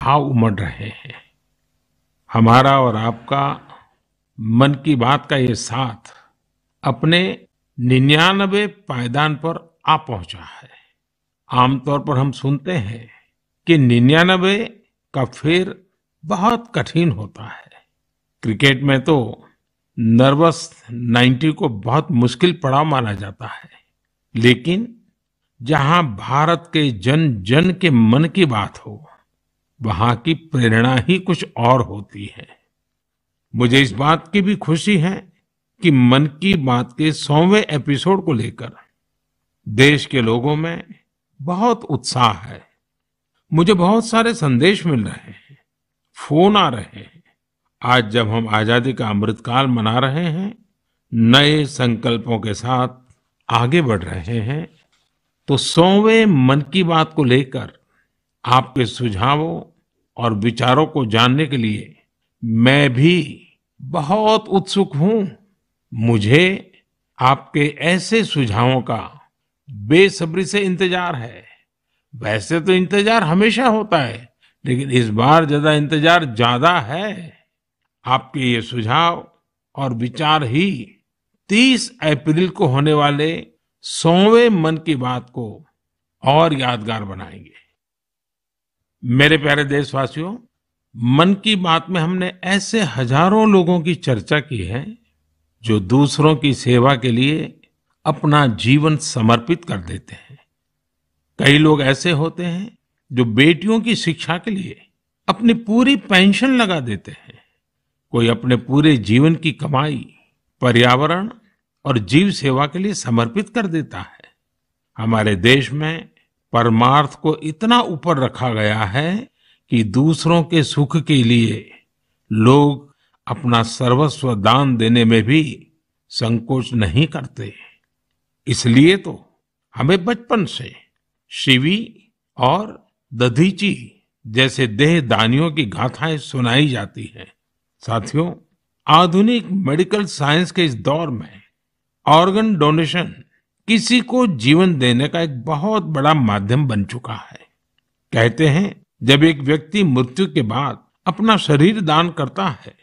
भाव उमड़ रहे हैं। हमारा और आपका मन की बात का ये साथ अपने 99 पायदान पर आ पहुंचा है। आमतौर पर हम सुनते हैं कि 99 का फेर बहुत कठिन होता है। क्रिकेट में तो नर्वस 90 को बहुत मुश्किल पड़ाव माना जाता है, लेकिन जहां भारत के जन जन के मन की बात हो, वहां की प्रेरणा ही कुछ और होती है। मुझे इस बात की भी खुशी है कि मन की बात के 100वें एपिसोड को लेकर देश के लोगों में बहुत उत्साह है। मुझे बहुत सारे संदेश मिल रहे हैं, फोन आ रहे हैं। आज जब हम आजादी का अमृतकाल मना रहे हैं, नए संकल्पों के साथ आगे बढ़ रहे हैं, तो 100वें मन की बात को लेकर आपके सुझावों और विचारों को जानने के लिए मैं भी बहुत उत्सुक हूं। मुझे आपके ऐसे सुझावों का बेसब्री से इंतजार है। वैसे तो इंतजार हमेशा होता है, लेकिन इस बार ज्यादा है। आपके ये सुझाव और विचार ही 30 अप्रैल को होने वाले 100वें मन की बात को और यादगार बनाएंगे। मेरे प्यारे देशवासियों, मन की बात में हमने ऐसे हजारों लोगों की चर्चा की है जो दूसरों की सेवा के लिए अपना जीवन समर्पित कर देते हैं। कई लोग ऐसे होते हैं जो बेटियों की शिक्षा के लिए अपनी पूरी पेंशन लगा देते हैं। कोई अपने पूरे जीवन की कमाई पर्यावरण और जीव सेवा के लिए समर्पित कर देता है। हमारे देश में परमार्थ को इतना ऊपर रखा गया है कि दूसरों के सुख के लिए लोग अपना सर्वस्व दान देने में भी संकोच नहीं करते। इसलिए तो हमें बचपन से शिवी और दधीची जैसे देहदानियों की गाथाएं सुनाई जाती हैं। साथियों, आधुनिक मेडिकल साइंस के इस दौर में ऑर्गन डोनेशन किसी को जीवन देने का एक बहुत बड़ा माध्यम बन चुका है। कहते हैं, जब एक व्यक्ति मृत्यु के बाद अपना शरीर दान करता है,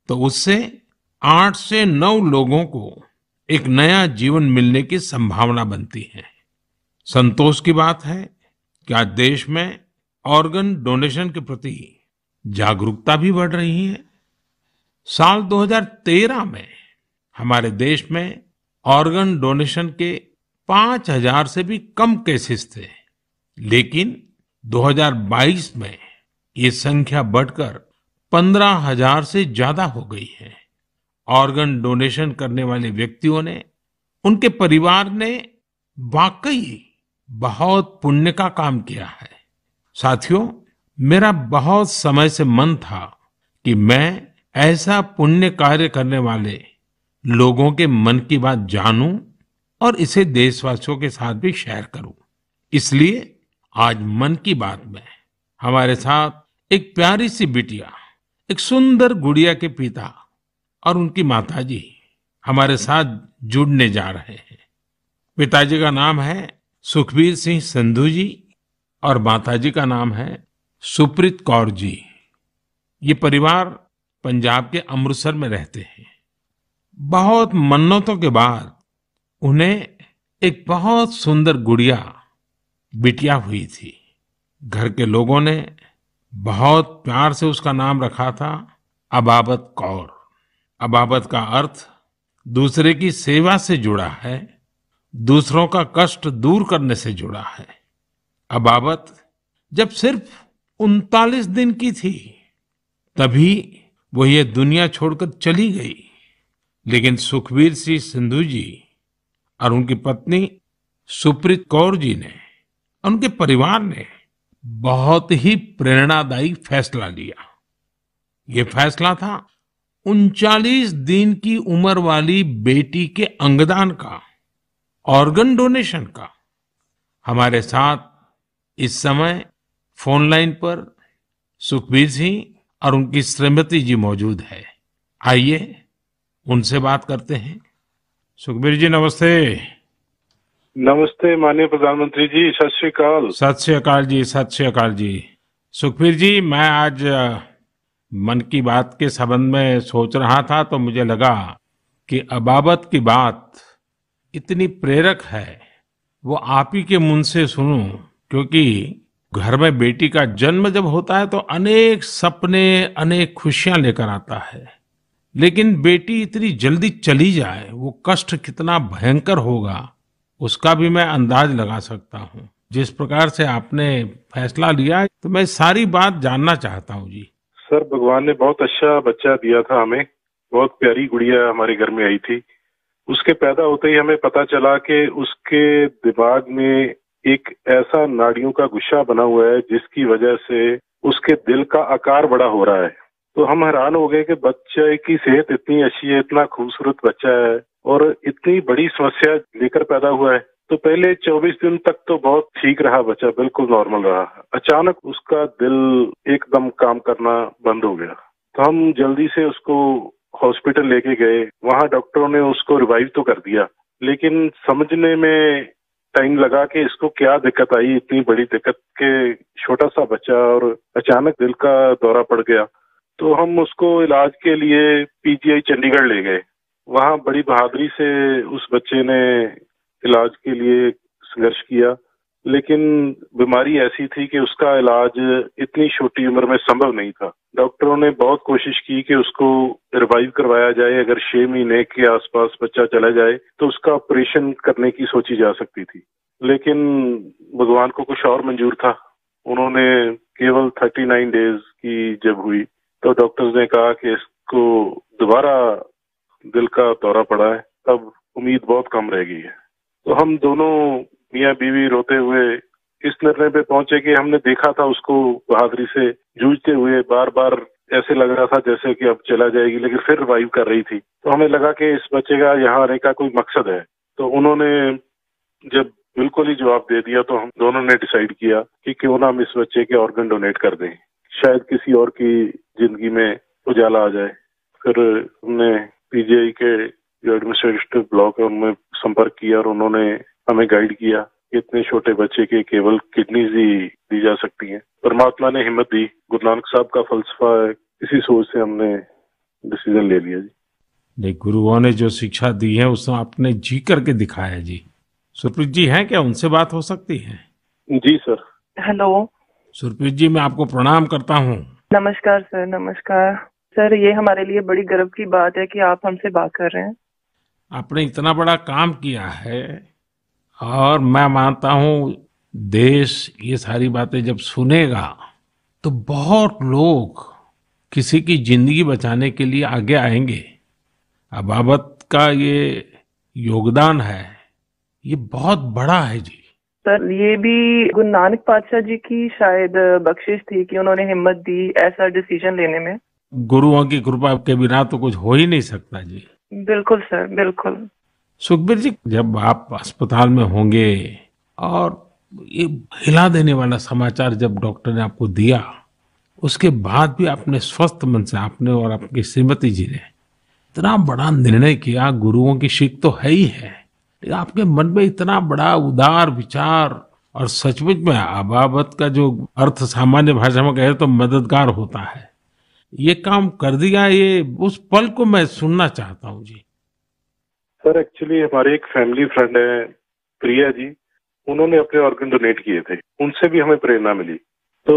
तो उससे 8 से 9 लोगों को एक नया जीवन मिलने की संभावना बनती है। संतोष की बात है कि आज देश में ऑर्गन डोनेशन के प्रति जागरूकता भी बढ़ रही है। साल 2013 में हमारे देश में ऑर्गन डोनेशन के 5000 से भी कम केसेस थे, लेकिन 2022 में ये संख्या बढ़कर 15,000 से ज्यादा हो गई है। ऑर्गन डोनेशन करने वाले व्यक्तियों ने, उनके परिवार ने वाकई बहुत पुण्य का काम किया है। साथियों, मेरा बहुत समय से मन था कि मैं ऐसा पुण्य कार्य करने वाले लोगों के मन की बात जानूं और इसे देशवासियों के साथ भी शेयर करूं। इसलिए आज मन की बात में हमारे साथ एक प्यारी सी बिटिया, एक सुंदर गुड़िया के पिता और उनकी माताजी हमारे साथ जुड़ने जा रहे हैं। पिताजी का नाम है सुखबीर सिंह संधू जी और माताजी का नाम है सुप्रीत कौर जी। ये परिवार पंजाब के अमृतसर में रहते हैं। बहुत मन्नतों के बाद उन्हें एक बहुत सुंदर गुड़िया बिटिया हुई थी। घर के लोगों ने बहुत प्यार से उसका नाम रखा था अबाबत कौर। अबाबत का अर्थ दूसरे की सेवा से जुड़ा है, दूसरों का कष्ट दूर करने से जुड़ा है। अबाबत जब सिर्फ 39 दिन की थी, तभी वो ये दुनिया छोड़कर चली गई। लेकिन सुखबीर सिंह संधू जी और उनकी पत्नी सुप्रीत कौर जी ने, उनके परिवार ने बहुत ही प्रेरणादायी फैसला लिया। ये फैसला था 39 दिन की उम्र वाली बेटी के अंगदान का, ऑर्गन डोनेशन का। हमारे साथ इस समय फोन लाइन पर सुखबीर सिंह और उनकी श्रीमती जी मौजूद है। आइए उनसे बात करते हैं। सुखबीर जी नमस्ते। नमस्ते माननीय प्रधानमंत्री जी, सत श्री अकाल। सत श्री अकाल जी, सत श्री अकाल जी। सुखबीर जी, मैं आज मन की बात के संबंध में सोच रहा था तो मुझे लगा कि अबाबत की बात इतनी प्रेरक है, वो आप ही के मुंह से सुनूं, क्योंकि घर में बेटी का जन्म जब होता है तो अनेक सपने, अनेक खुशियां लेकर आता है। लेकिन बेटी इतनी जल्दी चली जाए, वो कष्ट कितना भयंकर होगा, उसका भी मैं अंदाज लगा सकता हूँ। जिस प्रकार से आपने फैसला लिया, तो मैं सारी बात जानना चाहता हूँ जी। सर, भगवान ने बहुत अच्छा बच्चा दिया था हमें। बहुत प्यारी गुड़िया हमारे घर में आई थी। उसके पैदा होते ही हमें पता चला कि उसके दिमाग में एक ऐसा नाड़ियों का गुच्छा बना हुआ है जिसकी वजह से उसके दिल का आकार बड़ा हो रहा है। तो हम हैरान हो गए कि बच्चे की सेहत इतनी अच्छी है, इतना खूबसूरत बच्चा है और इतनी बड़ी समस्या लेकर पैदा हुआ है। तो पहले 24 दिन तक तो बहुत ठीक रहा बच्चा, बिल्कुल नॉर्मल रहा। अचानक उसका दिल एकदम काम करना बंद हो गया। तो हम जल्दी से उसको हॉस्पिटल लेके गए। वहां डॉक्टरों ने उसको रिवाइव तो कर दिया, लेकिन समझने में टाइम लगा कि इसको क्या दिक्कत आई, इतनी बड़ी दिक्कत के छोटा सा बच्चा और अचानक दिल का दौरा पड़ गया। तो हम उसको इलाज के लिए पीजीआई चंडीगढ़ ले गए। वहां बड़ी बहादुरी से उस बच्चे ने इलाज के लिए संघर्ष किया, लेकिन बीमारी ऐसी थी कि उसका इलाज इतनी छोटी उम्र में संभव नहीं था। डॉक्टरों ने बहुत कोशिश की कि उसको रिवाइव करवाया जाए। अगर 6 महीने के आसपास बच्चा चला जाए तो उसका ऑपरेशन करने की सोची जा सकती थी, लेकिन भगवान को कुछ और मंजूर था। उन्होंने केवल 39 डेज की जब हुई तो डॉक्टर्स ने कहा कि इसको दोबारा दिल का दौरा पड़ा है, तब उम्मीद बहुत कम रह गई है। तो हम दोनों मियाँ बीवी रोते हुए इस निर्णय पे पहुंचे कि हमने देखा था उसको बहादुरी से जूझते हुए, बार बार ऐसे लग रहा था जैसे कि अब चला जाएगी, लेकिन फिर रिवाइव कर रही थी। तो हमें लगा कि इस बच्चे का यहाँ आने का कोई मकसद है। तो उन्होंने जब बिल्कुल ही जवाब दे दिया तो हम दोनों ने डिसाइड किया कि क्यों ना हम इस बच्चे के ऑर्गन डोनेट कर दें, शायद किसी और की जिंदगी में उजाला आ जाए। फिर हमने पीजीआई के जो एडमिनिस्ट्रेटिव ब्लॉक है उनमें संपर्क किया और उन्होंने हमें गाइड किया कि इतने छोटे बच्चे के केवल किडनीज ही दी जा सकती हैं। परमात्मा ने हिम्मत दी, गुरु नानक साहब का फलसफा है, इसी सोच से हमने डिसीजन ले लिया जी। नहीं, गुरुओं ने जो शिक्षा दी है उसको आपने जी करके दिखाया जी। सुरप्रीत जी हैं क्या, उनसे बात हो सकती है? जी सर। हेलो। सुरप्रीत जी, मैं आपको प्रणाम करता हूँ। नमस्कार सर, नमस्कार सर। ये हमारे लिए बड़ी गर्व की बात है कि आप हमसे बात कर रहे हैं। आपने इतना बड़ा काम किया है और मैं मानता हूँ देश ये सारी बातें जब सुनेगा तो बहुत लोग किसी की जिंदगी बचाने के लिए आगे आएंगे। अबाबत का ये योगदान है, ये बहुत बड़ा है जी। सर, ये भी गुरु नानक पातशाह जी की शायद बख्शिश थी कि उन्होंने हिम्मत दी ऐसा डिसीजन लेने में। गुरुओं की कृपा के बिना तो कुछ हो ही नहीं सकता जी। बिल्कुल सर, बिल्कुल। सुखबीर जी, जब आप अस्पताल में होंगे और ये हिला देने वाला समाचार जब डॉक्टर ने आपको दिया, उसके बाद भी आपने स्वस्थ मन से, आपने और आपकी श्रीमती जी ने इतना बड़ा निर्णय किया। गुरुओं की सीख तो है ही है, लेकिन आपके मन में इतना बड़ा उदार विचार, और सचमुच में अबाबत का जो अर्थ सामान्य भाषा में कहे तो मददगार होता है, ये काम कर दिया। ये उस पल को मैं सुनना चाहता हूँ जी। सर, एक्चुअली हमारे एक फैमिली फ्रेंड है प्रिया जी, उन्होंने अपने ऑर्गन डोनेट किए थे। उनसे भी हमें प्रेरणा मिली। तो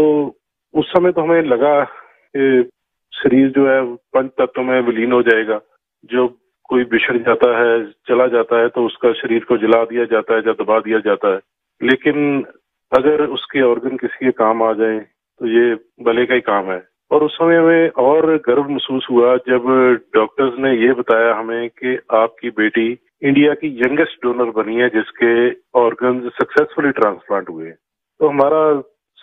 उस समय तो हमें लगा कि शरीर जो है पंच तत्व में विलीन हो जाएगा। जो कोई बिछड़ जाता है, चला जाता है, तो उसका शरीर को जला दिया जाता है या दबा दिया जाता है। लेकिन अगर उसके ऑर्गन किसी के काम आ जाए तो ये भले का ही काम है। और उस समय हमें और गर्व महसूस हुआ जब डॉक्टर्स ने ये बताया हमें कि आपकी बेटी इंडिया की यंगेस्ट डोनर बनी है जिसके ऑर्गन सक्सेसफुली ट्रांसप्लांट हुए। तो हमारा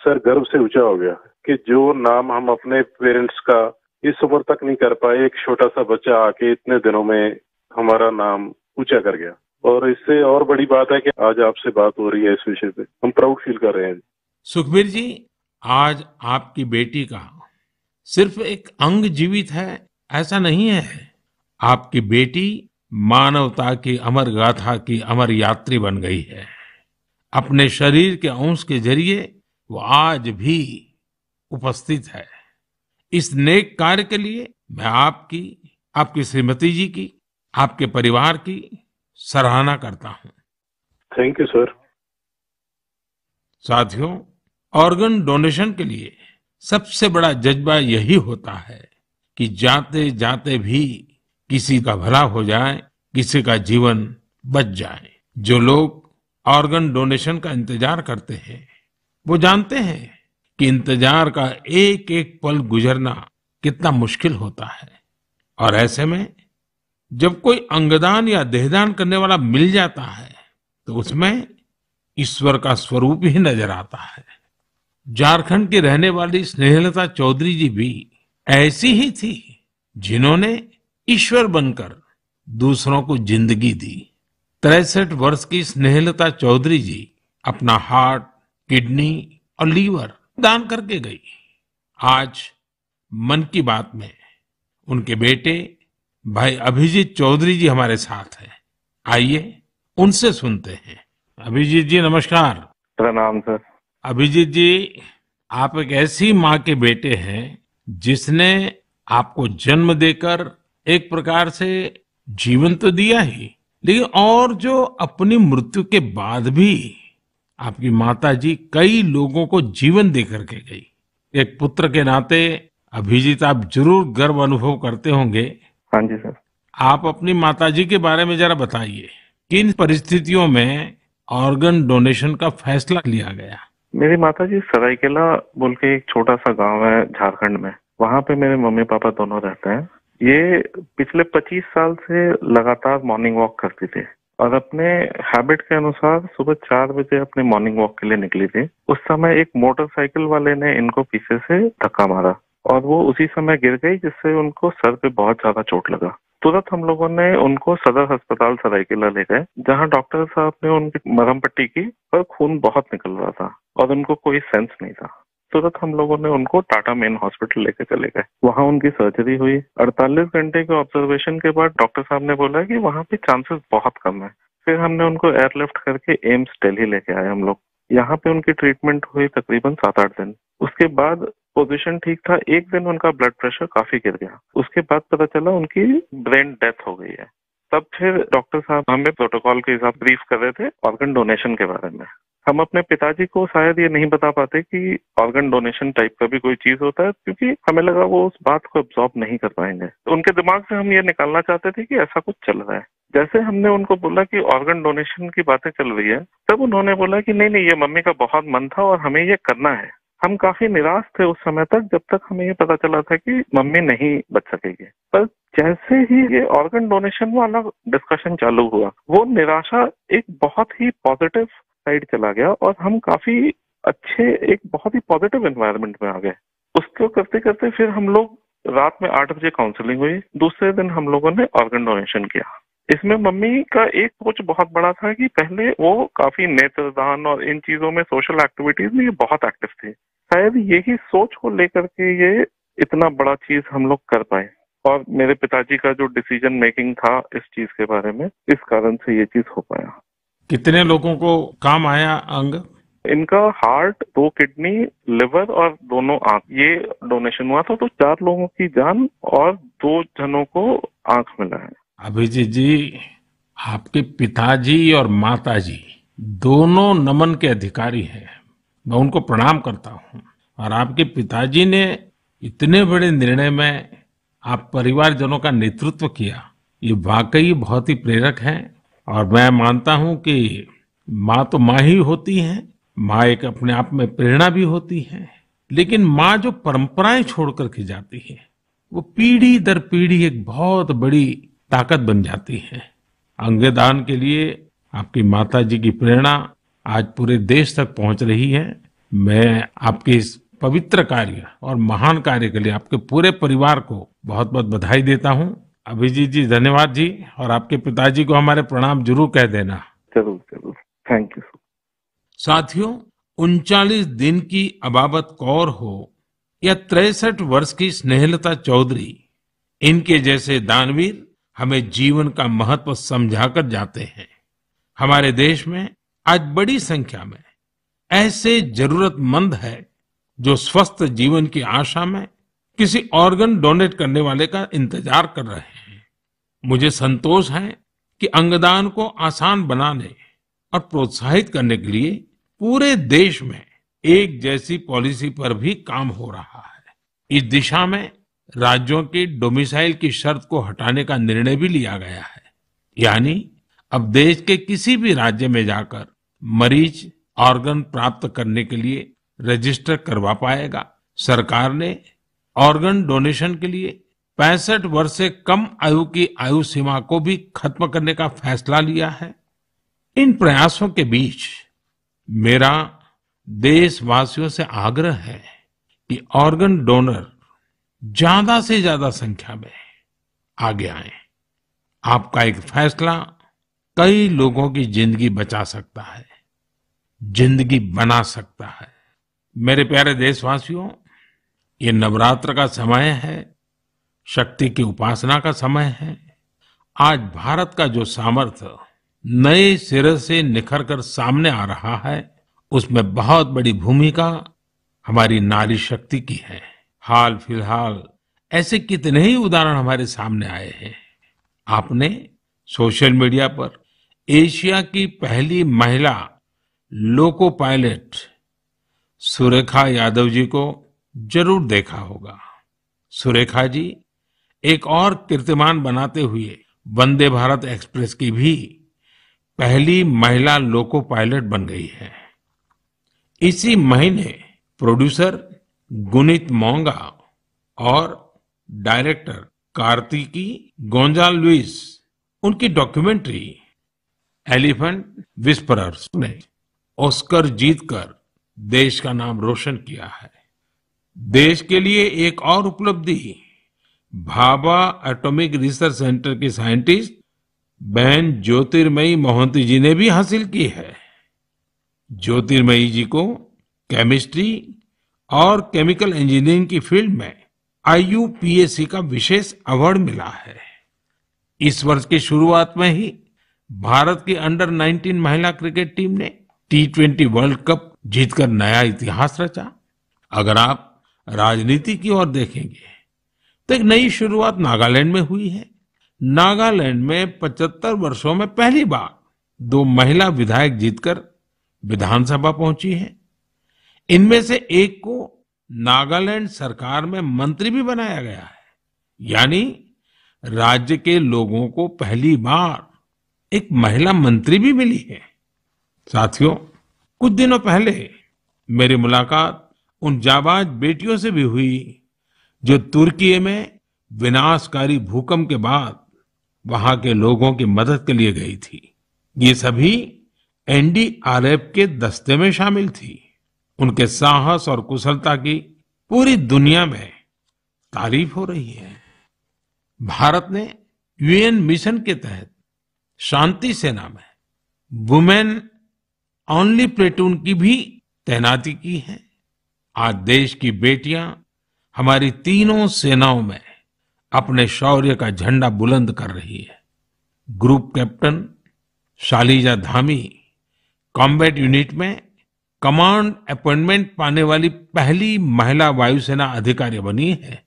सर गर्व से ऊंचा हो गया कि जो नाम हम अपने पेरेंट्स का इस उम्र तक नहीं कर पाए, एक छोटा सा बच्चा आके इतने दिनों में हमारा नाम ऊंचा कर गया। और इससे और बड़ी बात है कि आज आपसे बात हो रही है इस विषय पे, हम प्राउड फील कर रहे हैं। सुखबीर जी, आज आपकी बेटी का सिर्फ एक अंग जीवित है ऐसा नहीं है। आपकी बेटी मानवता की अमर गाथा की अमर यात्री बन गई है। अपने शरीर के अंश के जरिए वो आज भी उपस्थित है। इस नेक कार्य के लिए मैं आपकी, आपकी श्रीमती जी की, आपके परिवार की सराहना करता हूं। Thank you sir. साथियों, ऑर्गन डोनेशन के लिए सबसे बड़ा जज्बा यही होता है कि जाते जाते भी किसी का भला हो जाए, किसी का जीवन बच जाए। जो लोग ऑर्गन डोनेशन का इंतजार करते हैं, वो जानते हैं कि इंतजार का एक एक पल गुजरना कितना मुश्किल होता है। और ऐसे में जब कोई अंगदान या देहदान करने वाला मिल जाता है, तो उसमें ईश्वर का स्वरूप ही नजर आता है। झारखंड की रहने वाली स्नेहलता चौधरी जी भी ऐसी ही थी, जिन्होंने ईश्वर बनकर दूसरों को जिंदगी दी। 63 वर्ष की स्नेहलता चौधरी जी अपना हार्ट, किडनी और लीवर दान करके गई। आज मन की बात में उनके बेटे भाई अभिजीत चौधरी जी हमारे साथ हैं। आइए उनसे सुनते हैं। अभिजीत जी नमस्कार। प्रणाम सर। अभिजीत जी, आप एक ऐसी माँ के बेटे हैं जिसने आपको जन्म देकर एक प्रकार से जीवन तो दिया ही, लेकिन और जो अपनी मृत्यु के बाद भी आपकी माता जी कई लोगों को जीवन दे करके गई। एक पुत्र के नाते अभिजीत, आप जरूर गर्व अनुभव करते होंगे। हाँ जी सर। आप अपनी माताजी के बारे में जरा बताइए, किन परिस्थितियों में ऑर्गन डोनेशन का फैसला लिया गया? मेरी माताजी सरायकेला बोल के एक छोटा सा गांव है झारखंड में, वहाँ पे मेरे मम्मी पापा दोनों रहते हैं। ये पिछले 25 साल से लगातार मॉर्निंग वॉक करती थी और अपने हैबिट के अनुसार सुबह 4 बजे अपने मॉर्निंग वॉक के लिए निकली थी। उस समय एक मोटरसाइकिल वाले ने इनको पीछे से धक्का मारा और वो उसी समय गिर गई, जिससे उनको सर पे बहुत ज्यादा चोट लगा। तुरंत हम लोगों ने उनको सदर अस्पताल सरायकेला ले गए, जहां डॉक्टर साहब ने उनकी मरहम पट्टी की, पर खून बहुत निकल रहा था और उनको कोई सेंस नहीं था। तुरंत हम लोगों ने उनको टाटा मेन हॉस्पिटल लेके चले गए। वहां उनकी सर्जरी हुई। 48 घंटे के ऑब्जर्वेशन के बाद डॉक्टर साहब ने बोला कि वहां पे चांसेस बहुत कम है। फिर हमने उनको एयरलिफ्ट करके एम्स दिल्ली लेके आए हम लोग। यहाँ पे उनकी ट्रीटमेंट हुई तकरीबन 7-8 दिन। उसके बाद पोजीशन ठीक था। एक दिन उनका ब्लड प्रेशर काफी गिर गया। उसके बाद पता चला उनकी ब्रेन डेथ हो गई है। तब फिर डॉक्टर साहब हमें प्रोटोकॉल के हिसाब ब्रीफ कर रहे थे ऑर्गन डोनेशन के बारे में। हम अपने पिताजी को शायद ये नहीं बता पाते कि ऑर्गन डोनेशन टाइप का भी कोई चीज होता है, क्योंकि हमें लगा वो उस बात को एब्जॉर्ब नहीं कर पाएंगे। तो उनके दिमाग से हम ये निकालना चाहते थे कि ऐसा कुछ चल रहा है। जैसे हमने उनको बोला कि ऑर्गन डोनेशन की बातें चल रही है, तब उन्होंने बोला कि नहीं, ये मम्मी का बहुत मन था और हमें ये करना है। हम काफी निराश थे उस समय तक, जब तक हमें ये पता चला था कि मम्मी नहीं बच सकेगी। पर जैसे ही ये ऑर्गन डोनेशन वाला डिस्कशन चालू हुआ, वो निराशा एक बहुत ही पॉजिटिव साइड चला गया और हम काफी अच्छे, एक बहुत ही पॉजिटिव एनवायरनमेंट में आ गए। उसको करते करते फिर हम लोग रात में 8 बजे काउंसलिंग हुई। दूसरे दिन हम लोगों ने ऑर्गन डोनेशन किया। इसमें मम्मी का एक सोच बहुत बड़ा था कि पहले वो काफी नेत्रदान और इन चीजों में, सोशल एक्टिविटीज में ये बहुत एक्टिव थे। शायद यही सोच को लेकर के ये इतना बड़ा चीज हम लोग कर पाए। और मेरे पिताजी का जो डिसीजन मेकिंग था इस चीज के बारे में, इस कारण से ये चीज हो पाया। कितने लोगों को काम आया अंग? इनका हार्ट, 2 किडनी, लिवर और दोनों आंख, ये डोनेशन हुआ था। तो 4 लोगों की जान और 2 जनों को आंख मिला है। अभिजीत जी, आपके पिताजी और माताजी दोनों नमन के अधिकारी हैं। मैं उनको प्रणाम करता हूँ। और आपके पिताजी ने इतने बड़े निर्णय में आप परिवारजनों का नेतृत्व किया, ये वाकई बहुत ही प्रेरक है। और मैं मानता हूँ कि माँ तो माँ ही होती है, माँ एक अपने आप में प्रेरणा भी होती है, लेकिन माँ जो परंपराएं छोड़ करके जाती है, वो पीढ़ी दर पीढ़ी एक बहुत बड़ी ताकत बन जाती है। अंगदान के लिए आपकी माताजी की प्रेरणा आज पूरे देश तक पहुंच रही है। मैं आपके इस पवित्र कार्य और महान कार्य के लिए आपके पूरे परिवार को बहुत बहुत बधाई देता हूं। अभिजीत जी, धन्यवाद जी। और आपके पिताजी को हमारे प्रणाम जरूर कह देना। जरूर जरूर, थैंक यू। साथियों, 39 दिन की अबाबत कौर हो या 63 वर्ष की स्नेहलता चौधरी, इनके जैसे दानवीर हमें जीवन का महत्व समझाकर जाते हैं। हमारे देश में आज बड़ी संख्या में ऐसे जरूरतमंद है जो स्वस्थ जीवन की आशा में किसी ऑर्गन डोनेट करने वाले का इंतजार कर रहे हैं। मुझे संतोष है कि अंगदान को आसान बनाने और प्रोत्साहित करने के लिए पूरे देश में एक जैसी पॉलिसी पर भी काम हो रहा है। इस दिशा में राज्यों की डोमिसाइल की शर्त को हटाने का निर्णय भी लिया गया है। यानी अब देश के किसी भी राज्य में जाकर मरीज ऑर्गन प्राप्त करने के लिए रजिस्टर करवा पाएगा। सरकार ने ऑर्गन डोनेशन के लिए 65 वर्ष से कम आयु की आयु सीमा को भी खत्म करने का फैसला लिया है। इन प्रयासों के बीच मेरा देशवासियों से आग्रह है कि ऑर्गन डोनर ज्यादा से ज्यादा संख्या में आगे आएं। आपका एक फैसला कई लोगों की जिंदगी बचा सकता है, जिंदगी बना सकता है। मेरे प्यारे देशवासियों, ये नवरात्र का समय है, शक्ति की उपासना का समय है। आज भारत का जो सामर्थ्य नए सिरे से निखर कर सामने आ रहा है, उसमें बहुत बड़ी भूमिका हमारी नारी शक्ति की है। हाल फिलहाल ऐसे कितने ही उदाहरण हमारे सामने आए हैं। आपने सोशल मीडिया पर एशिया की पहली महिला लोको पायलट सुरेखा यादव जी को जरूर देखा होगा। सुरेखा जी एक और कीर्तिमान बनाते हुए वंदे भारत एक्सप्रेस की भी पहली महिला लोको पायलट बन गई है। इसी महीने प्रोड्यूसर गुनीत मोंगा और डायरेक्टर कार्तिकी गोंजाल्विस उनकी डॉक्यूमेंट्री एलिफेंट विस्परर्स ने ऑस्कर जीतकर देश का नाम रोशन किया है। देश के लिए एक और उपलब्धि भाभा एटॉमिक रिसर्च सेंटर की साइंटिस्ट बहन ज्योतिर्मयी मोहंती जी ने भी हासिल की है। ज्योतिर्मयी जी को केमिस्ट्री और केमिकल इंजीनियरिंग की फील्ड में IUPAC का विशेष अवार्ड मिला है। इस वर्ष की शुरुआत में ही भारत की अंडर 19 महिला क्रिकेट टीम ने T20 वर्ल्ड कप जीतकर नया इतिहास रचा। अगर आप राजनीति की ओर देखेंगे तो एक नई शुरुआत नागालैंड में हुई है। नागालैंड में 75 वर्षों में पहली बार 2 महिला विधायक जीतकर विधानसभा पहुंची हैं। इनमें से एक को नागालैंड सरकार में मंत्री भी बनाया गया है। यानी राज्य के लोगों को पहली बार एक महिला मंत्री भी मिली है। साथियों, कुछ दिनों पहले मेरी मुलाकात उन जाबाज बेटियों से भी हुई जो तुर्की में विनाशकारी भूकंप के बाद वहां के लोगों की मदद के लिए गई थी। ये सभी NDRF के दस्ते में शामिल थी। उनके साहस और कुशलता की पूरी दुनिया में तारीफ हो रही है। भारत ने UN मिशन के तहत शांति सेना में वुमेन ओनली प्लेटून की भी तैनाती की है। आज देश की बेटियां हमारी तीनों सेनाओं में अपने शौर्य का झंडा बुलंद कर रही है। Group captain Shaliza Dhami combat unit में कमांड अपॉइंटमेंट पाने वाली पहली महिला वायुसेना अधिकारी बनी है।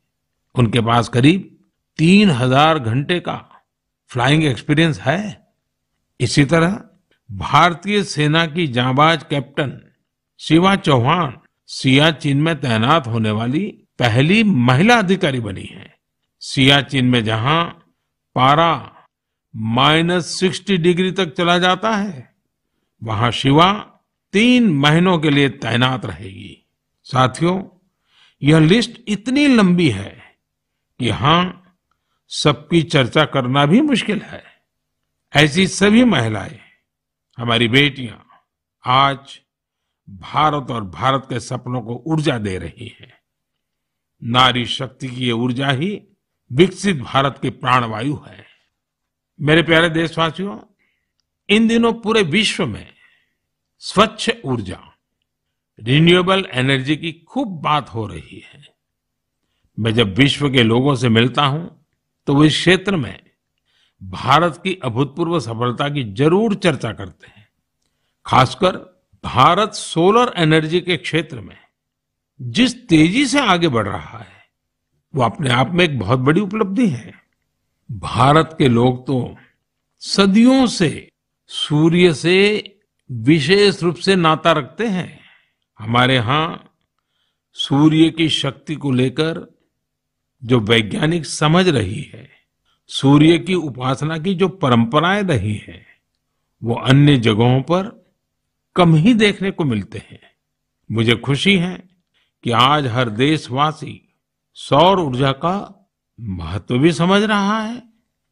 उनके पास करीब 3000 घंटे का फ्लाइंग एक्सपीरियंस है। इसी तरह भारतीय सेना की जांबाज कैप्टन शिवा चौहान सियाचिन में तैनात होने वाली पहली महिला अधिकारी बनी है। सियाचिन में जहां पारा -60 डिग्री तक चला जाता है, वहां शिवा 3 महीनों के लिए तैनात रहेगी। साथियों, यह लिस्ट इतनी लंबी है कि यहां सबकी चर्चा करना भी मुश्किल है। ऐसी सभी महिलाएं, हमारी बेटियां आज भारत और भारत के सपनों को ऊर्जा दे रही हैं। नारी शक्ति की ये ऊर्जा ही विकसित भारत की प्राणवायु है। मेरे प्यारे देशवासियों, इन दिनों पूरे विश्व में स्वच्छ ऊर्जा, रिन्यूएबल एनर्जी की खूब बात हो रही है। मैं जब विश्व के लोगों से मिलता हूं तो वो इस क्षेत्र में भारत की अभूतपूर्व सफलता की जरूर चर्चा करते हैं। खासकर भारत सोलर एनर्जी के क्षेत्र में जिस तेजी से आगे बढ़ रहा है वो अपने आप में एक बहुत बड़ी उपलब्धि है। भारत के लोग तो सदियों से सूर्य से विशेष रूप से नाता रखते हैं। हमारे यहाँ सूर्य की शक्ति को लेकर जो वैज्ञानिक समझ रही है, सूर्य की उपासना की जो परंपराएं रही हैं, वो अन्य जगहों पर कम ही देखने को मिलते हैं। मुझे खुशी है कि आज हर देशवासी सौर ऊर्जा का महत्व भी समझ रहा है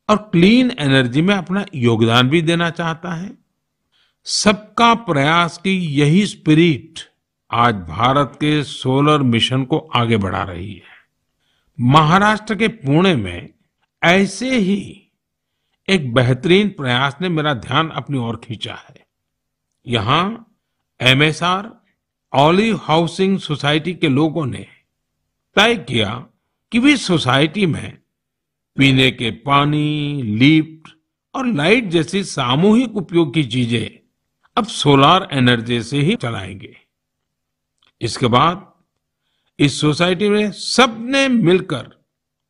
और क्लीन एनर्जी में अपना योगदान भी देना चाहता है। सबका प्रयास की यही स्पिरिट आज भारत के सोलर मिशन को आगे बढ़ा रही है। महाराष्ट्र के पुणे में ऐसे ही एक बेहतरीन प्रयास ने मेरा ध्यान अपनी ओर खींचा है। यहाँ MSR ऑलिव हाउसिंग सोसाइटी के लोगों ने तय किया कि वे सोसाइटी में पीने के पानी, लिफ्ट और लाइट जैसी सामूहिक उपयोग की चीजें अब सोलर एनर्जी से ही चलाएंगे। इसके बाद इस सोसाइटी में सबने मिलकर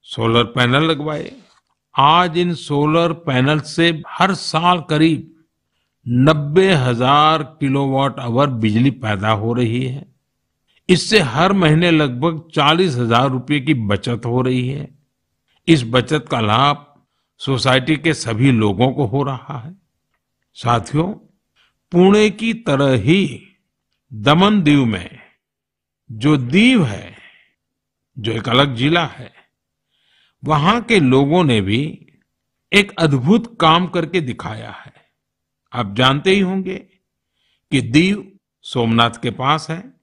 सोलर पैनल लगवाए। आज इन सोलर पैनल से हर साल करीब 90,000 किलोवाट आवर बिजली पैदा हो रही है। इससे हर महीने लगभग 40,000 रुपए की बचत हो रही है। इस बचत का लाभ सोसाइटी के सभी लोगों को हो रहा है। साथियों, पुणे की तरह ही दमन दीव में जो दीव है, जो एक अलग जिला है, वहां के लोगों ने भी एक अद्भुत काम करके दिखाया है। आप जानते ही होंगे कि दीव सोमनाथ के पास है।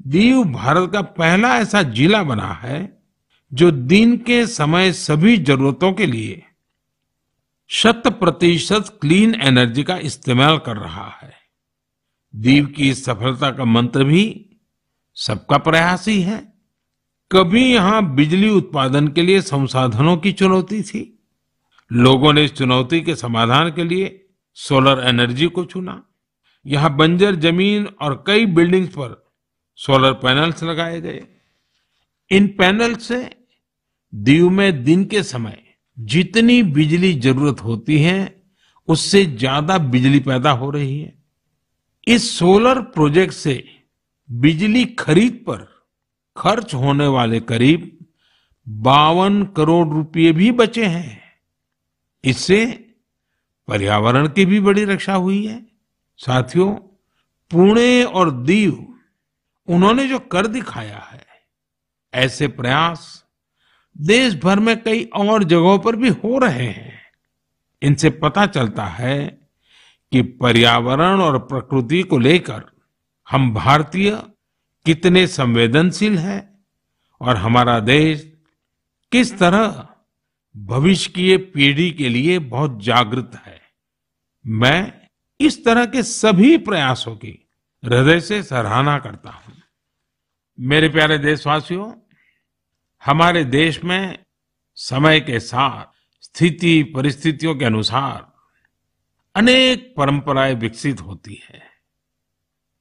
दीव भारत का पहला ऐसा जिला बना है जो दिन के समय सभी जरूरतों के लिए 100% क्लीन एनर्जी का इस्तेमाल कर रहा है। दीव की इस सफलता का मंत्र भी सबका प्रयास ही है। कभी यहां बिजली उत्पादन के लिए संसाधनों की चुनौती थी। लोगों ने इस चुनौती के समाधान के लिए सोलर एनर्जी को चुना। यहां बंजर जमीन और कई बिल्डिंग्स पर सोलर पैनल्स लगाए गए। इन पैनल से दीव में दिन के समय जितनी बिजली जरूरत होती है उससे ज्यादा बिजली पैदा हो रही है। इस सोलर प्रोजेक्ट से बिजली खरीद पर खर्च होने वाले करीब 52 करोड़ रुपए भी बचे हैं। इससे पर्यावरण की भी बड़ी रक्षा हुई है। साथियों, पुणे और दीव उन्होंने जो कर दिखाया है, ऐसे प्रयास देश भर में कई और जगहों पर भी हो रहे हैं। इनसे पता चलता है कि पर्यावरण और प्रकृति को लेकर हम भारतीय कितने संवेदनशील हैं और हमारा देश किस तरह भविष्य की पीढ़ी के लिए बहुत जागृत है। मैं इस तरह के सभी प्रयासों की हृदय से सराहना करता हूं। मेरे प्यारे देशवासियों, हमारे देश में समय के साथ स्थिति परिस्थितियों के अनुसार अनेक परंपराएं विकसित होती है।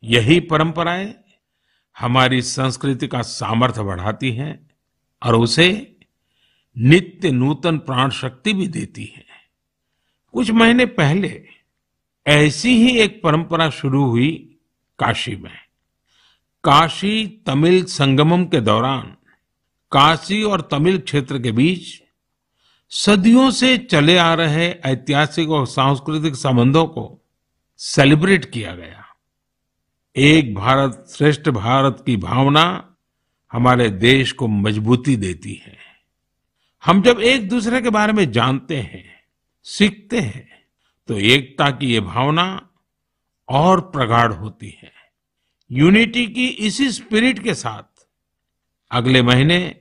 यही परंपराएं हमारी संस्कृति का सामर्थ्य बढ़ाती हैं और उसे नित्य नूतन प्राण शक्ति भी देती है। कुछ महीने पहले ऐसी ही एक परंपरा शुरू हुई काशी में। काशी तमिल संगमम के दौरान काशी और तमिल क्षेत्र के बीच सदियों से चले आ रहे ऐतिहासिक और सांस्कृतिक संबंधों को सेलिब्रेट किया गया। एक भारत श्रेष्ठ भारत की भावना हमारे देश को मजबूती देती है। हम जब एक दूसरे के बारे में जानते हैं, सीखते हैं, तो एकता की ये भावना और प्रगाढ़ होती है। यूनिटी की इसी स्पिरिट के साथ अगले महीने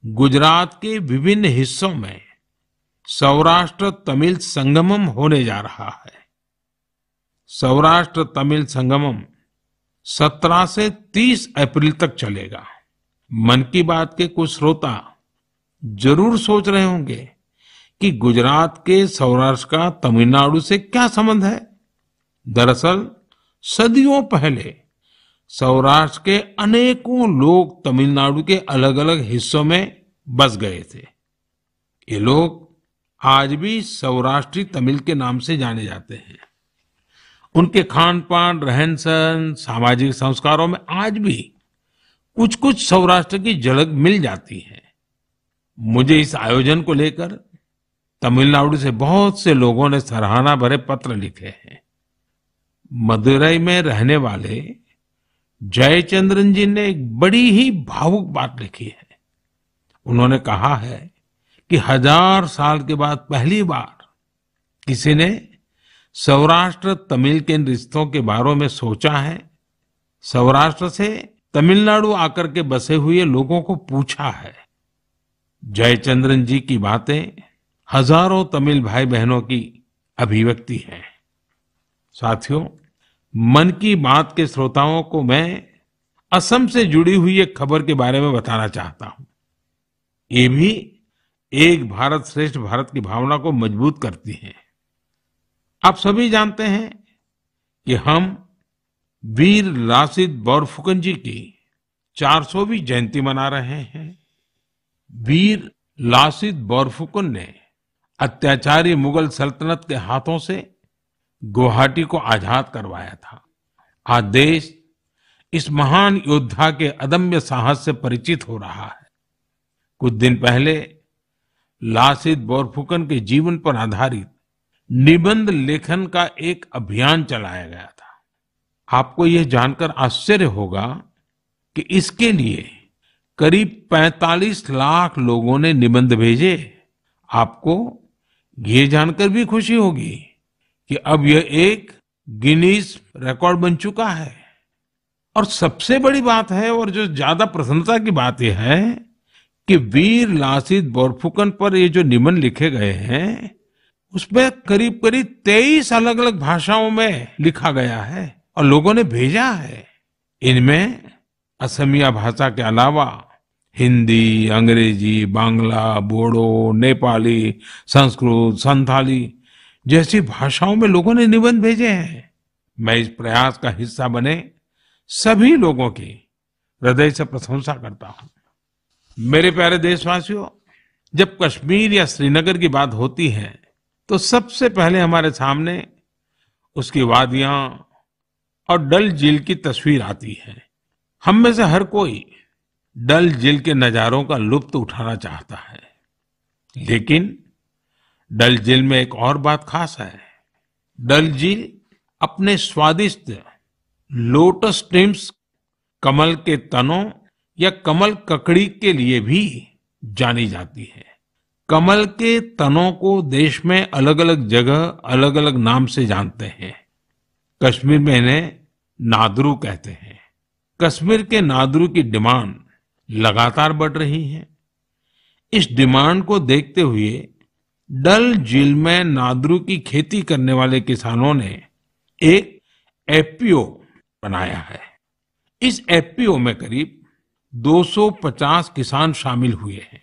गुजरात के विभिन्न हिस्सों में सौराष्ट्र तमिल संगमम होने जा रहा है। सौराष्ट्र तमिल संगमम 17 से 30 अप्रैल तक चलेगा। मन की बात के कुछ श्रोता जरूर सोच रहे होंगे कि गुजरात के सौराष्ट्र का तमिलनाडु से क्या संबंध है। दरअसल सदियों पहले सौराष्ट्र के अनेकों लोग तमिलनाडु के अलग अलग हिस्सों में बस गए थे। ये लोग आज भी सौराष्ट्री तमिल के नाम से जाने जाते हैं। उनके खान पान, रहन सहन, सामाजिक संस्कारों में आज भी कुछ कुछ सौराष्ट्र की झलक मिल जाती है। मुझे इस आयोजन को लेकर तमिलनाडु से बहुत से लोगों ने सराहना भरे पत्र लिखे हैं। मदुरई में रहने वाले जयचंद्रन जी ने एक बड़ी ही भावुक बात लिखी है। उन्होंने कहा है कि 1000 साल के बाद पहली बार किसी ने सौराष्ट्र तमिल के रिश्तों के बारे में सोचा है। सौराष्ट्र से तमिलनाडु आकर के बसे हुए लोगों को पूछा है। जयचंद्रन जी की बातें हजारों तमिल भाई बहनों की अभिव्यक्ति है। साथियों, मन की बात के श्रोताओं को मैं असम से जुड़ी हुई एक खबर के बारे में बताना चाहता हूं। ये भी एक भारत श्रेष्ठ भारत की भावना को मजबूत करती है। आप सभी जानते हैं कि हम वीर लासित बोरफुकन जी की 400वीं जयंती मना रहे हैं। वीर लासित बोरफुकन ने अत्याचारी मुगल सल्तनत के हाथों से गुवाहाटी को आजाद करवाया था। आज देश इस महान योद्धा के अदम्य साहस से परिचित हो रहा है। कुछ दिन पहले लासित बोरफुकन के जीवन पर आधारित निबंध लेखन का एक अभियान चलाया गया था। आपको यह जानकर आश्चर्य होगा कि इसके लिए करीब 45 लाख लोगों ने निबंध भेजे। आपको ये जानकर भी खुशी होगी कि अब यह एक गिनीज रिकॉर्ड बन चुका है। और सबसे बड़ी बात है, और जो ज्यादा प्रसन्नता की बात यह है कि वीर लासित बोरफुकन पर ये जो निबंध लिखे गए हैं, उसमें करीब करीब 23 अलग अलग भाषाओं में लिखा गया है और लोगों ने भेजा है। इनमें असमिया भाषा के अलावा हिंदी, अंग्रेजी, बांग्ला, बोडो, नेपाली, संस्कृत, संथाली जैसी भाषाओं में लोगों ने निबंध भेजे हैं। मैं इस प्रयास का हिस्सा बने सभी लोगों की हृदय से प्रशंसा करता हूं। मेरे प्यारे देशवासियों, जब कश्मीर या श्रीनगर की बात होती है तो सबसे पहले हमारे सामने उसकी वादियां और डल झील की तस्वीर आती है। हम में से हर कोई डल झील के नजारों का लुत्फ उठाना चाहता है, लेकिन डल झील में एक और बात खास है। डल झील अपने स्वादिष्ट लोटस स्टेम्स, कमल के तनों या कमल ककड़ी के लिए भी जानी जाती है। कमल के तनों को देश में अलग अलग जगह अलग अलग नाम से जानते हैं। कश्मीर में इन्हें नादरू कहते हैं। कश्मीर के नादरू की डिमांड लगातार बढ़ रही है। इस डिमांड को देखते हुए डल झील में नादरू की खेती करने वाले किसानों ने एक एफपीओ बनाया है। इस एफपीओ में करीब 250 किसान शामिल हुए हैं।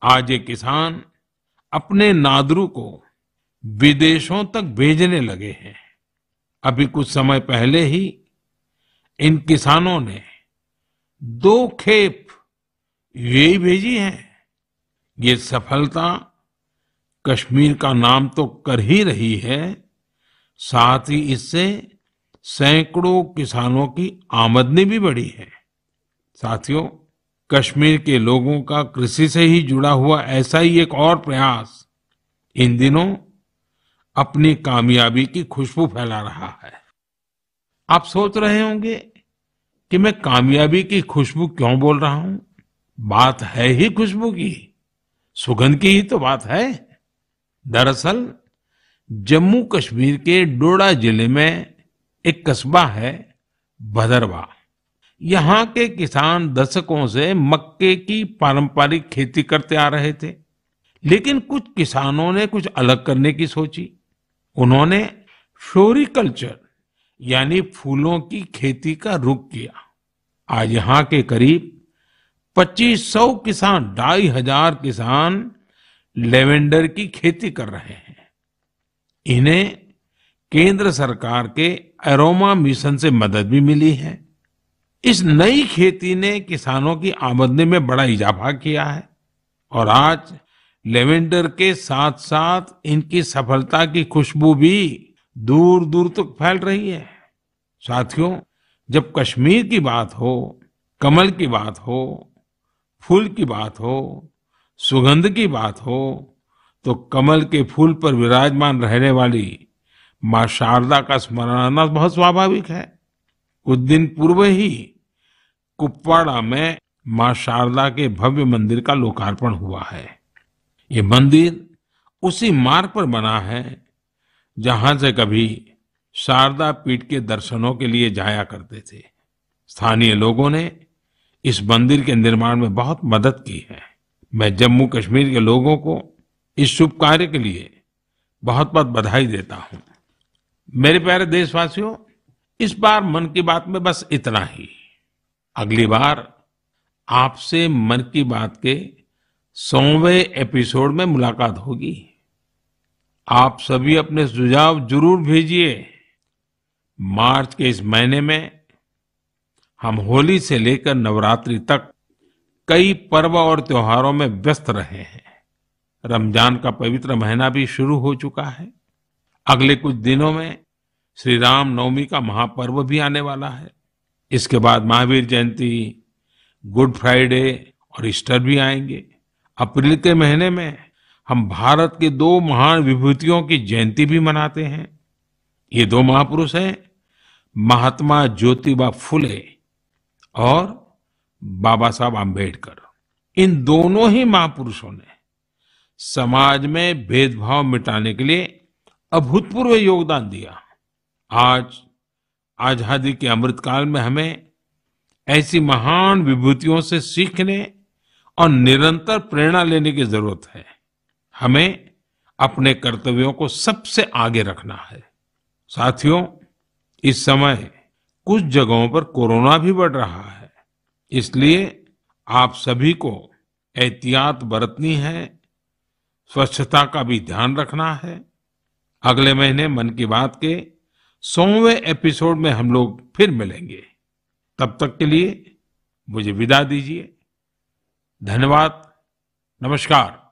आज ये किसान अपने नादरू को विदेशों तक भेजने लगे हैं। अभी कुछ समय पहले ही इन किसानों ने 2 खेप यूएई भेजी है। ये सफलता कश्मीर का नाम तो कर ही रही है, साथ ही इससे सैकड़ों किसानों की आमदनी भी बढ़ी है। साथियों, कश्मीर के लोगों का कृषि से ही जुड़ा हुआ ऐसा ही एक और प्रयास इन दिनों अपनी कामयाबी की खुशबू फैला रहा है। आप सोच रहे होंगे कि मैं कामयाबी की खुशबू क्यों बोल रहा हूं। बात है ही खुशबू की, सुगंध की ही तो बात है। दरअसल जम्मू कश्मीर के डोडा जिले में एक कस्बा है भदरवा। यहाँ के किसान दशकों से मक्के की पारंपरिक खेती करते आ रहे थे, लेकिन कुछ किसानों ने कुछ अलग करने की सोची। उन्होंने फ्लोरिकल्चर यानी फूलों की खेती का रुख किया। आज यहाँ के करीब 2500 किसान, 2500 किसान लेवेंडर की खेती कर रहे हैं। इन्हें केंद्र सरकार के एरोमा मिशन से मदद भी मिली है। इस नई खेती ने किसानों की आमदनी में बड़ा इजाफा किया है और आज लेवेंडर के साथ साथ इनकी सफलता की खुशबू भी दूर दूर तक फैल रही है। साथियों, जब कश्मीर की बात हो, कमल की बात हो, फूल की बात हो, सुगंध की बात हो, तो कमल के फूल पर विराजमान रहने वाली माँ शारदा का स्मरण आना बहुत स्वाभाविक है। कुछ दिन पूर्व ही कुपवाड़ा में माँ शारदा के भव्य मंदिर का लोकार्पण हुआ है। ये मंदिर उसी मार्ग पर बना है जहां से कभी शारदा पीठ के दर्शनों के लिए जाया करते थे। स्थानीय लोगों ने इस मंदिर के निर्माण में बहुत मदद की है। मैं जम्मू कश्मीर के लोगों को इस शुभ कार्य के लिए बहुत बहुत बधाई देता हूं। मेरे प्यारे देशवासियों, इस बार मन की बात में बस इतना ही। अगली बार आपसे मन की बात के 100वें एपिसोड में मुलाकात होगी। आप सभी अपने सुझाव जरूर भेजिए। मार्च के इस महीने में हम होली से लेकर नवरात्रि तक कई पर्व और त्योहारों में व्यस्त रहे हैं। रमजान का पवित्र महीना भी शुरू हो चुका है। अगले कुछ दिनों में श्री राम नवमी का महापर्व भी आने वाला है। इसके बाद महावीर जयंती, गुड फ्राइडे और ईस्टर भी आएंगे। अप्रैल के महीने में हम भारत के 2 महान विभूतियों की जयंती भी मनाते हैं। ये 2 महापुरुष हैं महात्मा ज्योतिबा फुले और बाबा साहब आम्बेडकर। इन दोनों ही महापुरुषों ने समाज में भेदभाव मिटाने के लिए अभूतपूर्व योगदान दिया। आज आजादी के अमृतकाल में हमें ऐसी महान विभूतियों से सीखने और निरंतर प्रेरणा लेने की जरूरत है। हमें अपने कर्तव्यों को सबसे आगे रखना है। साथियों, इस समय कुछ जगहों पर कोरोना भी बढ़ रहा है, इसलिए आप सभी को एहतियात बरतनी है, स्वच्छता का भी ध्यान रखना है। अगले महीने मन की बात के 100वें एपिसोड में हम लोग फिर मिलेंगे। तब तक के लिए मुझे विदा दीजिए। धन्यवाद। नमस्कार।